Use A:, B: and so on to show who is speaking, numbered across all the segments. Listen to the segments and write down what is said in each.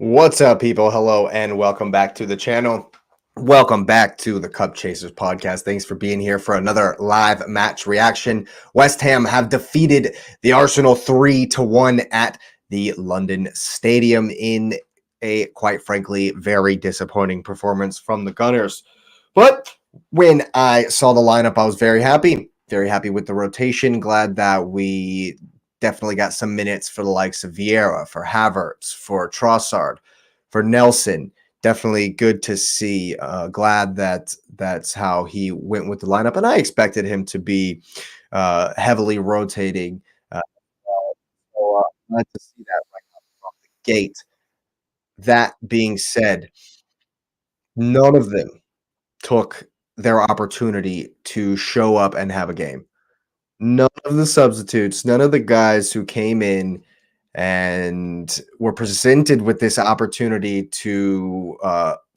A: What's up, people? Hello, and welcome back to the channel. Welcome back to the Cup Chasers podcast. Thanks for being here for another live match reaction. West Ham have defeated the Arsenal 3-1 at the London Stadium in a, quite frankly, very disappointing performance from the Gunners. But when I saw the lineup, I was very happy. Very happy with the rotation. Glad that we definitely got some minutes for the likes of Vieira, for Havertz, for Trossard, for Nelson. Definitely good to see. Glad that that's how he went with the lineup, and I expected him to be heavily rotating. Uh, Glad to see that right off the gate. That being said, none of them took their opportunity to show up and have a game. None of the substitutes, none of the guys who came in and were presented with this opportunity to,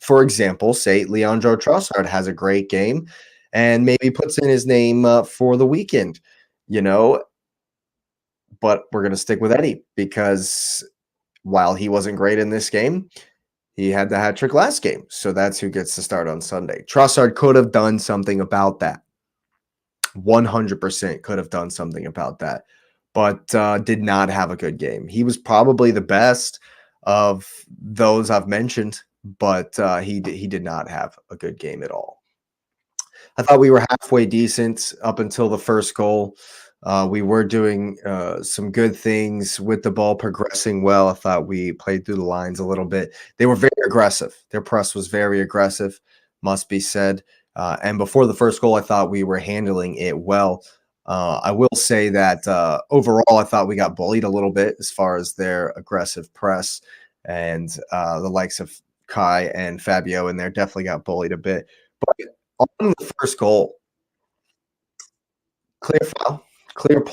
A: for example, say Leandro Trossard has a great game and maybe puts in his name for the weekend, you know. But we're going to stick with Eddie because while he wasn't great in this game, he had the hat trick last game. So that's who gets to start on Sunday. Trossard could have done something about that. 100% could have done something about that, but did not have a good game. He was probably the best of those I've mentioned, but he did not have a good game at all. I thought we were halfway decent up until the first goal. We were doing some good things with the ball progressing well. I thought we played through the lines a little bit. They were very aggressive. Their press was very aggressive, must be said. And before the first goal, I thought we were handling it well. I will say that overall, I thought we got bullied a little bit as far as their aggressive press, and the likes of Kai and Fabio in there definitely got bullied a bit. But on the first goal, clear foul, clear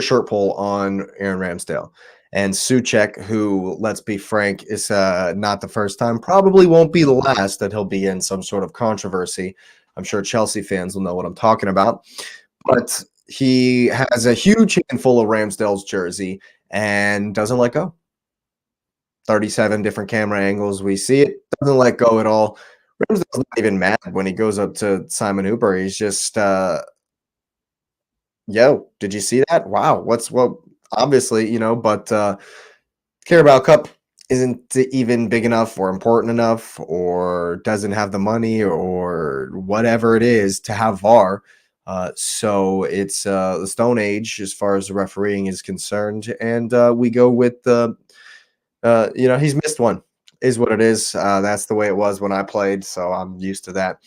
A: shirt pull on Aaron Ramsdale. And Souček, who, let's be frank, is not the first time, probably won't be the last that he'll be in some sort of controversy. I'm sure Chelsea fans will know what I'm talking about. But he has a huge handful of Ramsdale's jersey and doesn't let go. 37 different camera angles. We see it. Doesn't let go at all. Ramsdale's not even mad when he goes up to Simon Hooper. He's just yo, did you see that? Wow, obviously, but Carabao Cup isn't even big enough or important enough or doesn't have the money or whatever it is to have VAR. So it's the Stone Age as far as the refereeing is concerned, and we go with the he's missed one, is what it is. That's the way it was when I played, so I'm used to that.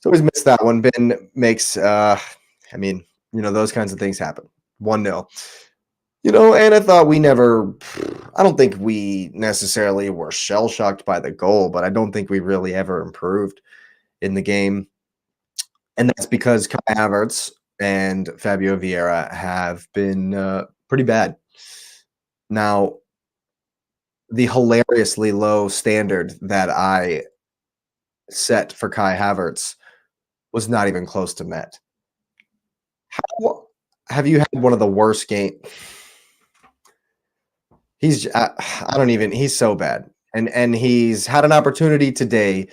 A: So he's missed that one. Ben makes I mean, those kinds of things happen. 1-0. And I thought I don't think we necessarily were shell-shocked by the goal, but I don't think we really ever improved in the game. And that's because Kai Havertz and Fabio Vieira have been pretty bad. Now, the hilariously low standard that I set for Kai Havertz was not even close to met. How have you had one of the worst game? I don't even. He's so bad, and he's had an opportunity today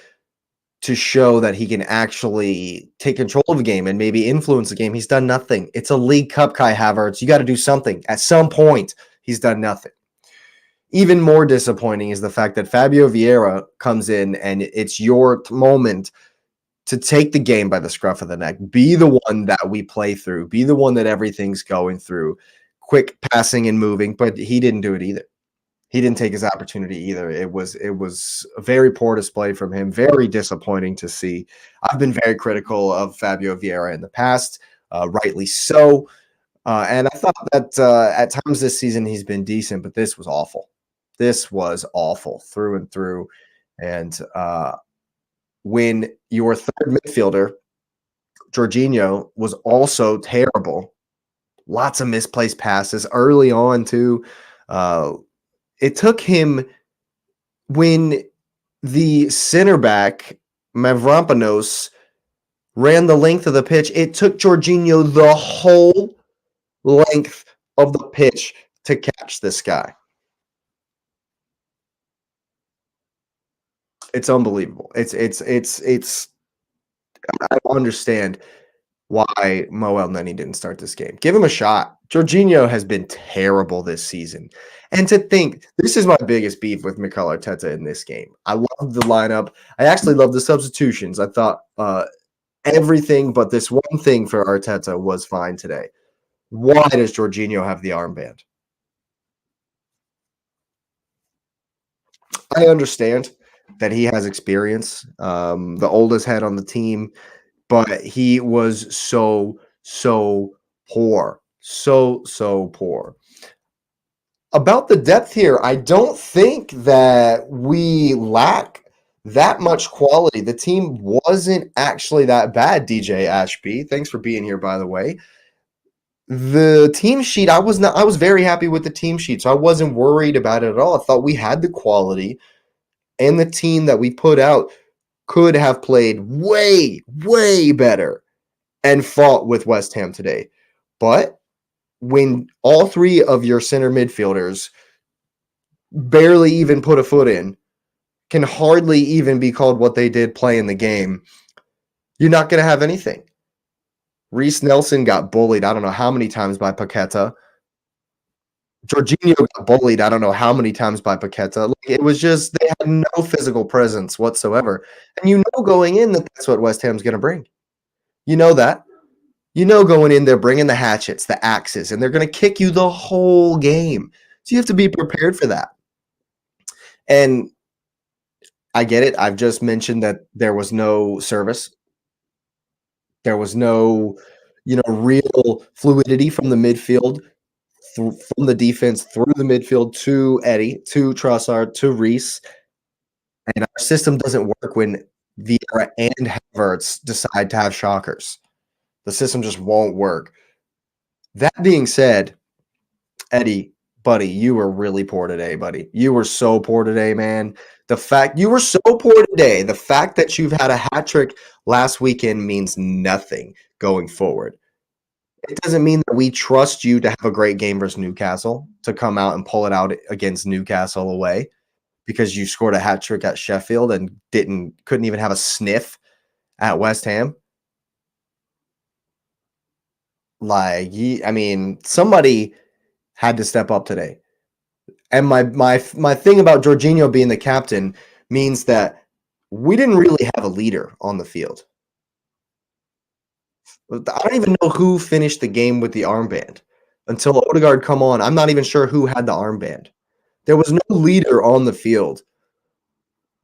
A: to show that he can actually take control of the game and maybe influence the game. He's done nothing. It's a League Cup, Kai Havertz. You got to do something at some point. He's done nothing. Even more disappointing is the fact that Fabio Vieira comes in and it's your moment to take the game by the scruff of the neck. Be the one that we play through. Be the one that everything's going through. Quick passing and moving, but he didn't do it either. He didn't take his opportunity either. It was a very poor display from him. Very disappointing to see. I've been very critical of Fabio Vieira in the past, rightly so. And I thought that at times this season he's been decent, but this was awful. This was awful through and through. And when your third midfielder, Jorginho, was also terrible, lots of misplaced passes early on too. It took him, when the center back, Mavropanos, ran the length of the pitch, it took Jorginho the whole length of the pitch to catch this guy. It's unbelievable. It's I don't understand why Mo Elneny didn't start this game. Give him a shot. Jorginho has been terrible this season. And to think, this is my biggest beef with Mikel Arteta in this game. I love the lineup. I actually love the substitutions. I thought everything but this one thing for Arteta was fine today. Why does Jorginho have the armband? I understand that he has experience, the oldest head on the team, but he was so poor. So poor. About the depth here, I don't think that we lack that much quality. The team wasn't actually that bad, DJ Ashby. Thanks for being here, by the way. The team sheet, I was very happy with the team sheet, so I wasn't worried about it at all. I thought we had the quality and the team that we put out could have played way better and fought with West Ham today. But when all three of your center midfielders barely even put a foot in, can hardly even be called what they did play in the game, you're not going to have anything. Reece Nelson got bullied, I don't know how many times by Paqueta. Jorginho got bullied, I don't know how many times by Paqueta. Like, it was just, they had no physical presence whatsoever. And you know going in that that's what West Ham's going to bring. You know that. You know going in, they're bringing the hatchets, the axes, and they're going to kick you the whole game. So you have to be prepared for that. And I get it. I've just mentioned that there was no service. There was no, real fluidity from the midfield, from the defense through the midfield to Eddie, to Trossard, to Reese. And our system doesn't work when Vieira and Havertz decide to have shockers. The system just won't work. That being said, Eddie, buddy, you were really poor today, buddy. You were so poor today, man. The fact you were so poor today, the fact that you've had a hat trick last weekend means nothing going forward. It doesn't mean that we trust you to have a great game versus Newcastle, to come out and pull it out against Newcastle away because you scored a hat trick at Sheffield and couldn't even have a sniff at West Ham. Like, I mean, somebody had to step up today. And my thing about Jorginho being the captain means that we didn't really have a leader on the field. I don't even know who finished the game with the armband until Odegaard come on. I'm not even sure who had the armband. There was no leader on the field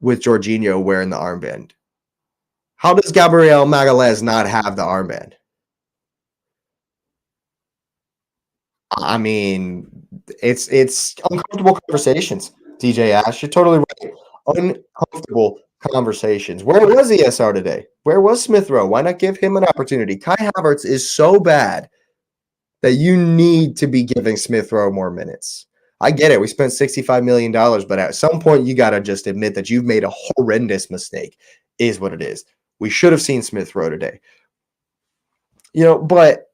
A: with Jorginho wearing the armband. How does Gabriel Magalhaes not have the armband? I mean, it's uncomfortable conversations, DJ Ash. You're totally right. Uncomfortable conversations. Where was ESR today? Where was Smith Rowe? Why not give him an opportunity? Kai Havertz is so bad that you need to be giving Smith Rowe more minutes. I get it. We spent $65 million, but at some point you got to just admit that you've made a horrendous mistake, is what it is. We should have seen Smith Rowe today. But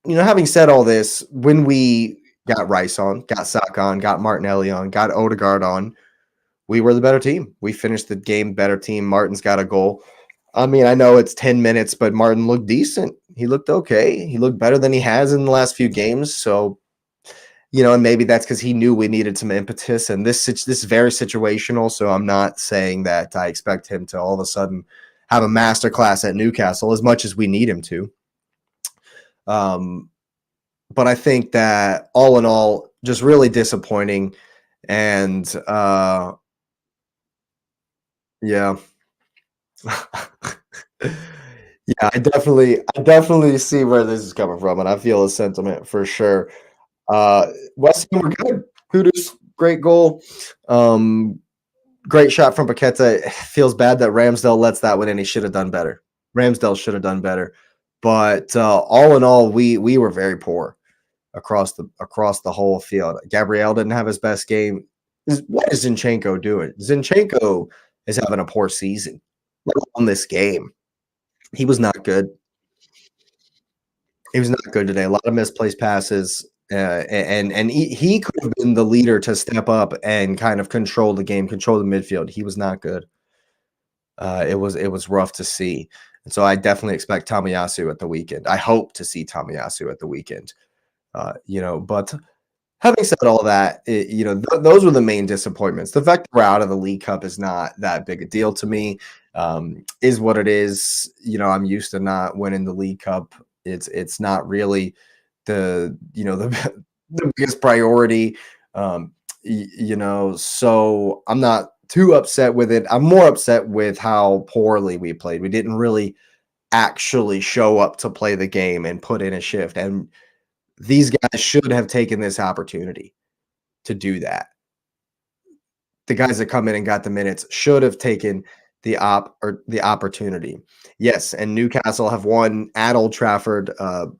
A: having said all this, when we got Rice on, got Saka on, got Martinelli on, got Odegaard on, we were the better team. We finished the game better team. Martin's got a goal. I mean, I know it's 10 minutes, but Martin looked decent. He looked okay. He looked better than he has in the last few games. So, and maybe that's because he knew we needed some impetus. And this is very situational. So I'm not saying that I expect him to all of a sudden have a masterclass at Newcastle as much as we need him to. But I think that all in all, just really disappointing. And yeah. Yeah, I definitely see where this is coming from, and I feel a sentiment for sure. West Ham were good. Kudus, great goal. Great shot from Paqueta. It feels bad that Ramsdale lets that one in. He should have done better. Ramsdale should have done better. But all in all, we were very poor across the whole field. Gabriel didn't have his best game. What is Zinchenko doing? Zinchenko is having a poor season, let alone this game. He was not good. He was not good today. A lot of misplaced passes. And he could have been the leader to step up and kind of control the game, control the midfield. He was not good. It was rough to see. And so I definitely expect Tomiyasu at the weekend. I hope to see Tomiyasu at the weekend. But having said all that, those were the main disappointments. The fact that we're out of the League Cup is not that big a deal to me. Is what it is. I'm used to not winning the League Cup. It's not really the the biggest priority. So I'm not too upset with it. I'm more upset with how poorly we played. We didn't really actually show up to play the game and put in a shift. And these guys should have taken this opportunity to do that. The guys that come in and got the minutes should have taken the opportunity. Yes, and Newcastle have won at Old Trafford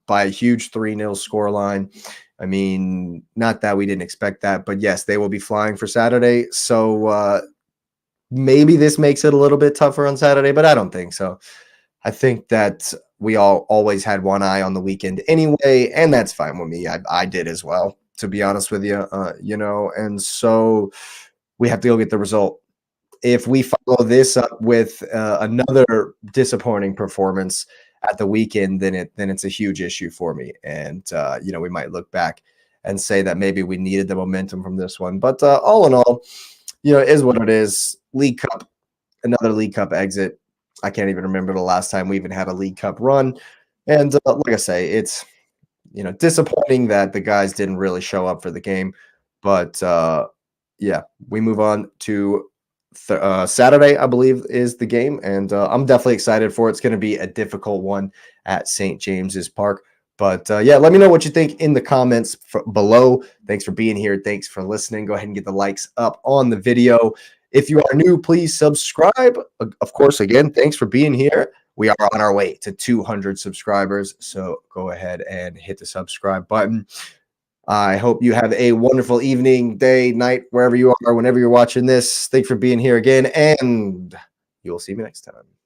A: by a huge 3-0 scoreline. I mean, not that we didn't expect that, but yes, they will be flying for Saturday. So maybe this makes it a little bit tougher on Saturday, but I don't think so. I think that we all always had one eye on the weekend anyway, and that's fine with me. I did as well, to be honest with you. And so we have to go get the result. If we follow this up with another disappointing performance at the weekend, then it's a huge issue for me. And we might look back and say that maybe we needed the momentum from this one. But all in all, it is what it is. League Cup, another League Cup exit. I can't even remember the last time we even had a League Cup run. And like I say, it's disappointing that the guys didn't really show up for the game. But yeah, we move on to Saturday, I believe, is the game, and I'm definitely excited for it. It's going to be a difficult one at St. James's Park. But yeah, let me know what you think in the comments below. Thanks for being here. Thanks for listening. Go ahead and get the likes up on the video. If you are new, please subscribe. Of course, again, thanks for being here. We are on our way to 200 subscribers, so go ahead and hit the subscribe button. I hope you have a wonderful evening, day, night, wherever you are, whenever you're watching this. Thanks for being here again, and you'll see me next time.